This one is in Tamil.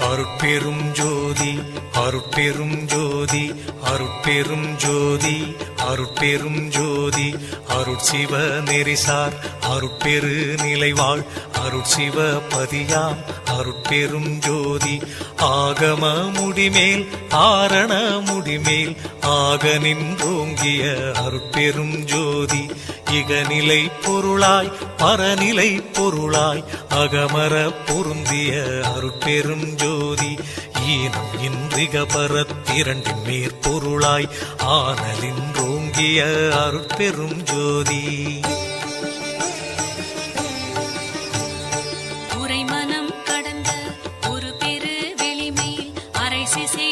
அருட்பெரும் ஜோதி அருட்பெரும் ஜோதி அருட்பெரும் ஜோதி அருட்பெரும் ஜோதி அருட்சிவ நெறிசார் அருட்பெரு நிலைவாழ் அருட்சிவ பதியாம் அருட்பெரும் ஜோதி ஆகம முடிமேல் ஆரண முடிமேல் ஆக நின்றோங்கிய அருட்பெரும் ஜோதி இகநிலை பொருளாய் பரநிலை பொருளாய் அகமர பொருந்திய அருட்பெரும் ஜோதி ஈனம் இன்றிக பரத்திரண்டின் மேற்பொருளாய் ஆனலின்றோங்கிய அருட்பெரும் ஜோதி உரைமனம் கடந்த ஒரு பெரு வெளிமேல் அரை சிசை